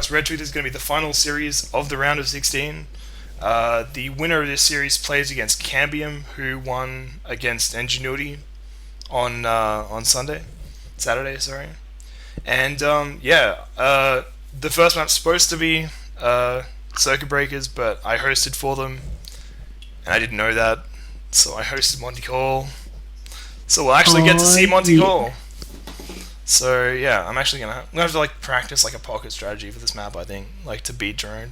Redtooth is going to be the final series of the round of 16. The winner of this series plays against Cambium, who won against Ingenuity on Saturday, sorry. And the first map's supposed to be Circuit Breakers, but I hosted for them, and I didn't know that, so I hosted Monty Hall. So we'll actually get to see Monty Hall. So yeah, I'm gonna have to like practice like a pocket strategy for this map. I think like to beat Drone.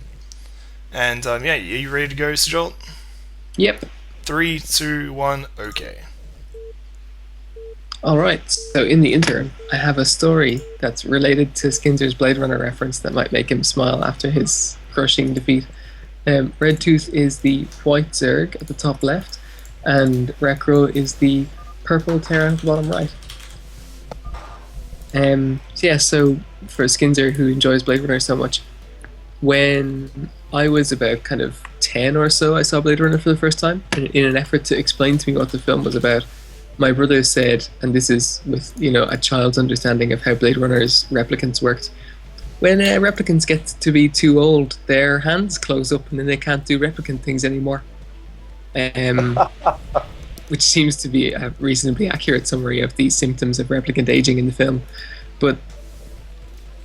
And are you ready to go, Sjolt? Yep. 3, 2, 1, okay. Alright, so in the interim, I have a story that's related to Skinzer's Blade Runner reference that might make him smile after his crushing defeat. Redtooth is the white Zerg at the top left, and Rekrul is the purple Terra at the bottom right. So for Skinzer, who enjoys Blade Runner so much, when I was about kind of 10 or so, I saw Blade Runner for the first time, and in an effort to explain to me what the film was about, my brother said, and this is with a child's understanding of how Blade Runner's replicants worked, when replicants get to be too old, their hands close up and then they can't do replicant things anymore. Which seems to be a reasonably accurate summary of the symptoms of replicant aging in the film. But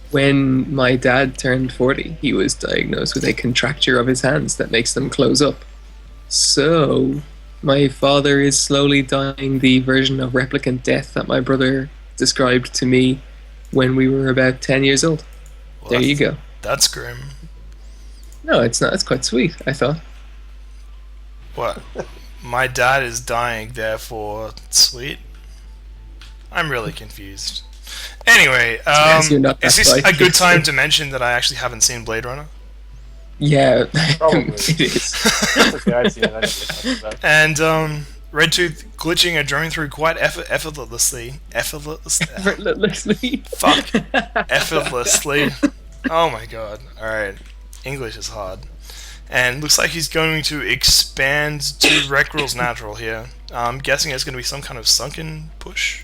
when my dad turned 40, he was diagnosed with a contracture of his hands that makes them close up. So my father is slowly dying the version of replicant death that my brother described to me when we were about 10 years old. Well, there you go. That's grim. No, it's not. It's quite sweet, I thought. What? My dad is dying, therefore sweet? I'm really confused. Anyway, is this a good time to mention that I actually haven't seen Blade Runner? Yeah, probably. It is. Okay, I see it. And Redtooth glitching a drone through quite effortlessly. Effortlessly. Fuck. Effortlessly. Oh my god. Alright. English is hard. And looks like he's going to expand to Rekrul's natural here. I'm guessing it's going to be some kind of sunken push.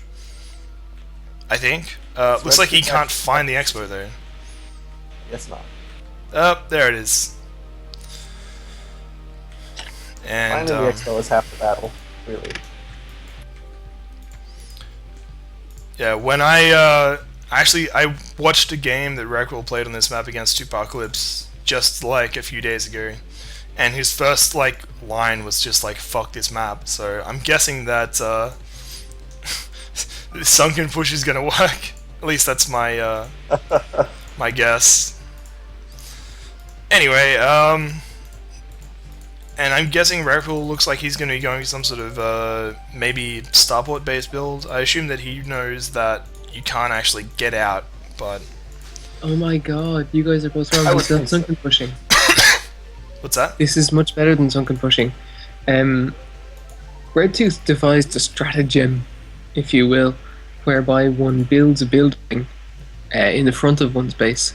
I think. Looks like he can't find the expo though. Guess not. There it is. And finally, the expo is half the battle, really. Yeah, when I watched a game that Rekrul played on this map against Tupacalypse just like a few days ago, and his first like line was just like "fuck this map." So I'm guessing that the sunken push is gonna work. At least that's my my guess. Anyway, and I'm guessing Rekrul looks like he's going to be going some sort of maybe starport based build. I assume that he knows that you can't actually get out, but oh my god, you guys are both wrong. This is sunken pushing. What's that? This is much better than sunken pushing. Redtooth devised a stratagem, if you will, whereby one builds a building in the front of one's base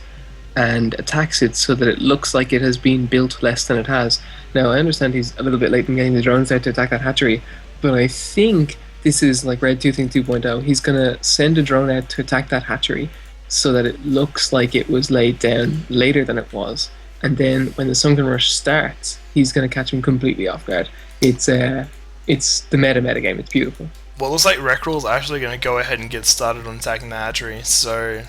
and attacks it so that it looks like it has been built less than it has. Now, I understand he's a little bit late in getting the drones out to attack that hatchery, but I think this is like Redtoothing 2.0. He's going to send a drone out to attack that hatchery so that it looks like it was laid down later than it was. And then when the sunken rush starts, he's going to catch him completely off guard. It's the meta game. It's beautiful. Well, it looks like Rekrul's actually going to go ahead and get started on attacking the hatchery, so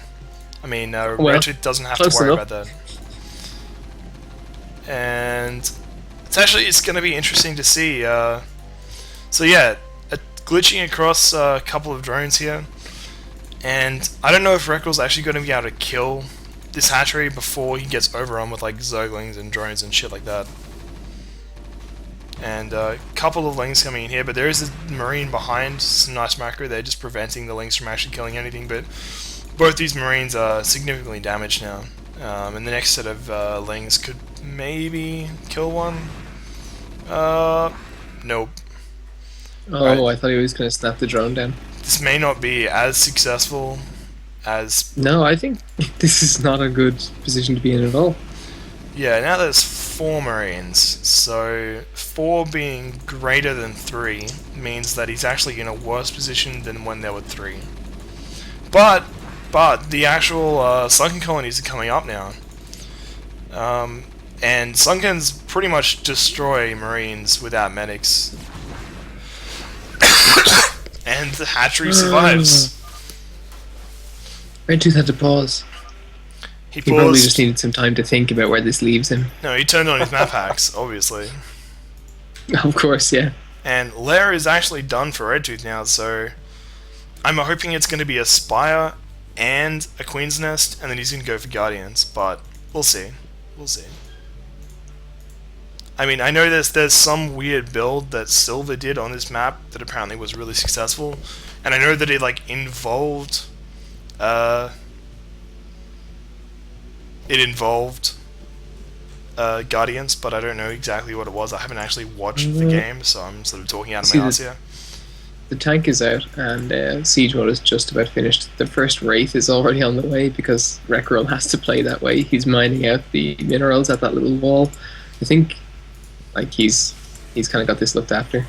I mean, Redtooth doesn't have to worry about that. And it's going to be interesting to see. So yeah, glitching across a couple of drones here, and I don't know if Rekrul's actually going to be able to kill this hatchery before he gets overrun with like Zerglings and drones and shit like that. And a couple of Lings coming in here, but there is a Marine behind, some nice macro there, just preventing the Lings from actually killing anything, but both these Marines are significantly damaged now, and the next set of Lings could maybe kill one. Nope. Oh, right. I thought he was going to snap the drone down. This may not be as successful as... No, I think this is not a good position to be in at all. Yeah, now there's 4 Marines, so 4 being greater than 3 means that he's actually in a worse position than when there were 3. But the actual sunken colonies are coming up now. And Sunkens pretty much destroy Marines without medics. And the hatchery survives. Redtooth had to pause. He He probably paused. just needed some time to think about where this leaves him. No, he turned on his map hacks, obviously. Of course, yeah. And Lair is actually done for Redtooth now, so I'm hoping it's going to be a Spire and a Queen's Nest, and then he's going to go for Guardians, but we'll see. We'll see. I mean, I know there's some weird build that Silver did on this map that apparently was really successful, and I know that it like involved Guardians, but I don't know exactly what it was. I haven't actually watched the game, so I'm sort of talking out of my ass here. The tank is out, and Siege Mode is just about finished. The first Wraith is already on the way because Rekrul has to play that way. He's mining out the minerals at that little wall. I think, like he's kind of got this looked after.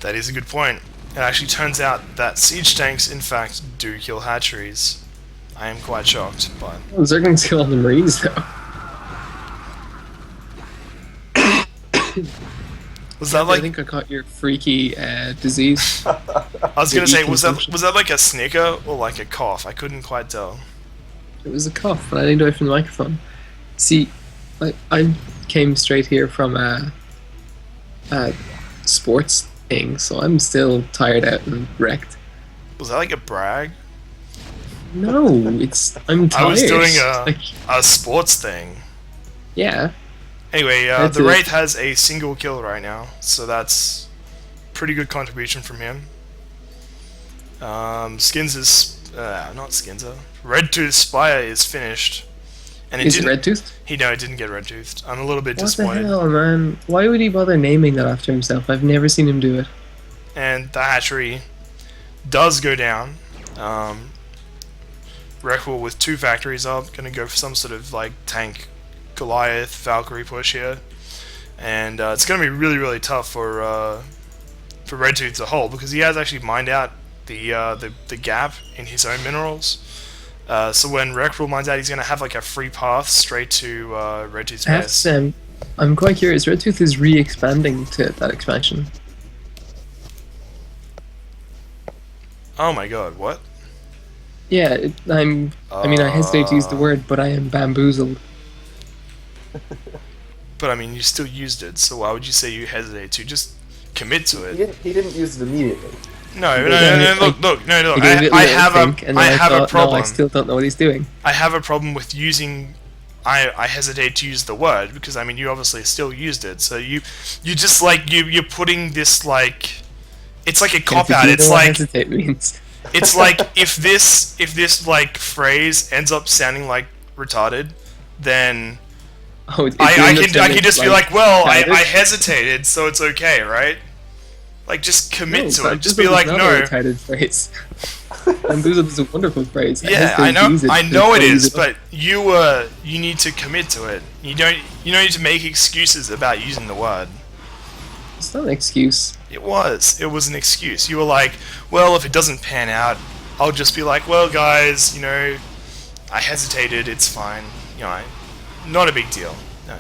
That is a good point. It actually turns out that siege tanks, in fact, do kill hatcheries. I am quite shocked, but Well, Zerglings kill all the Marines though. was that I like? think I caught your freaky disease. I was gonna say, was that like a snicker or like a cough? I couldn't quite tell. It was a cough, but I leaned away from the microphone. See, I came straight here from a sports thing, so I'm still tired out and wrecked. Was that like a brag? No, I'm tired. I was doing Like, a sports thing. yeah. Anyway, That's the it. Wraith has a single kill right now, so that's pretty good contribution from him. Skins is not Skinser. Redtooth Spire is finished, and Is it Redtooth? He didn't get Redtoothed. I'm a little bit What disappointed. the hell, man? Why would he bother naming that after himself? I've never seen him do it. And the hatchery does go down. Rekrul with 2 factories up, gonna go for some sort of like tank Goliath Valkyrie push here, and it's gonna be really really tough for Redtooth to hold because he has actually mined out the gap in his own minerals. So when Rekrul mines out, he's gonna have like a free path straight to Redtooth's base. That's, I'm quite curious. Redtooth is re-expanding to that expansion. Oh my god, what? Yeah, I mean, I hesitate to use the word, but I am bamboozled. But I mean, you still used it, so why would you say you hesitate to? Just commit to it. He didn't use it immediately. No, I look. gave it a I little have think, and then I have a thought, problem. No, I still don't know what he's doing. I have a problem with using. I hesitate to use the word because I mean you obviously still used it, so you just like you're putting this like it's like a cop out. It's like hesitate means. it's like if this like phrase ends up sounding like retarded, then Oh, I can just be like, well, I hesitated, so it's okay, right? Like just commit to it. Just be like, no. A retarded phrase. Bamboozled is a wonderful phrase. Yeah, I know. I know it is, but you need to commit to it. You don't need to make excuses about using the word. It's not an excuse. It was an excuse. You were like, well, if it doesn't pan out, I'll just be like, well, guys, I hesitated. It's fine. Not a big deal. No.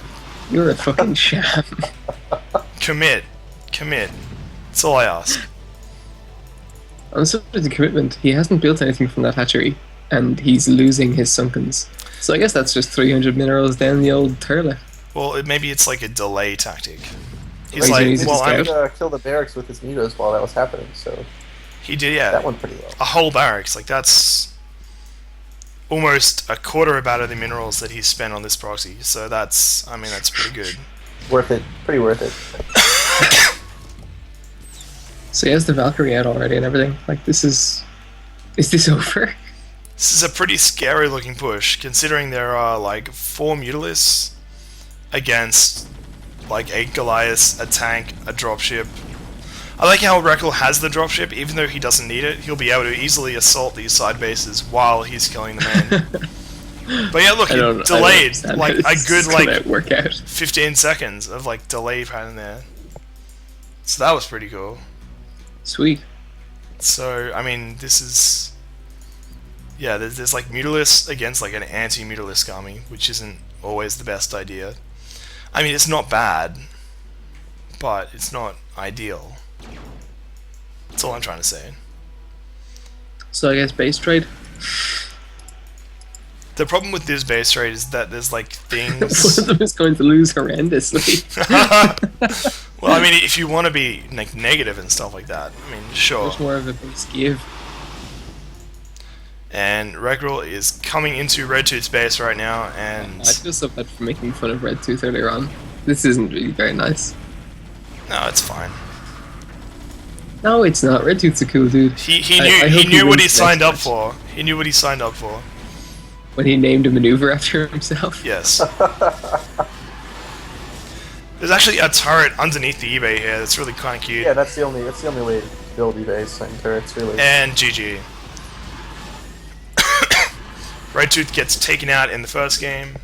You're a fucking sham. Commit. That's all I ask. On the subject of commitment, he hasn't built anything from that hatchery, and he's losing his sunkens. So I guess that's just 300 minerals down the old turlet. Well, maybe it's like a delay tactic. He's he's like, gonna use it well, to I'm. scout? Kill the barracks with his Mutos while that was happening, so He did, yeah. that went pretty well. A whole barracks, like that's almost a quarter about of the minerals that he's spent on this proxy. So that's pretty good. Worth it. Pretty worth it. So he has the Valkyrie out already and everything. Like, is this over? This is a pretty scary looking push, considering there are like 4 Mutalisks against like 8 Goliaths, a tank, a dropship. I like how Rekrul has the dropship, even though he doesn't need it. He'll be able to easily assault these side bases while he's killing the main. But yeah, look, he delayed like a good like work out. 15 seconds of like delay pattern there. So that was pretty cool. Sweet. So I mean, this is Yeah, there's like Mutalisk against like an anti-Mutalisk army, which isn't always the best idea. I mean, it's not bad, but it's not ideal. That's all I'm trying to say. So I guess base trade. The problem with this base trade is that there's like One things. of them is going to lose horrendously. Well, I mean, if you want to be like negative and stuff like that, I mean, sure. There's more of a base give. And Rekrul is coming into redtooth's base right now, and I feel so bad for making fun of redtooth earlier on. This isn't really very nice. no, it's fine. No, it's not. Redtooth's a cool dude. He I knew hope he what wins he the signed next up match. for. He knew what he signed up for. When he named a maneuver after himself. Yes. There's actually a turret underneath the eBay here. That's really kind of cute. Yeah, that's the only way to build eBay and turrets, really. And GG. Redtooth gets taken out in the first game.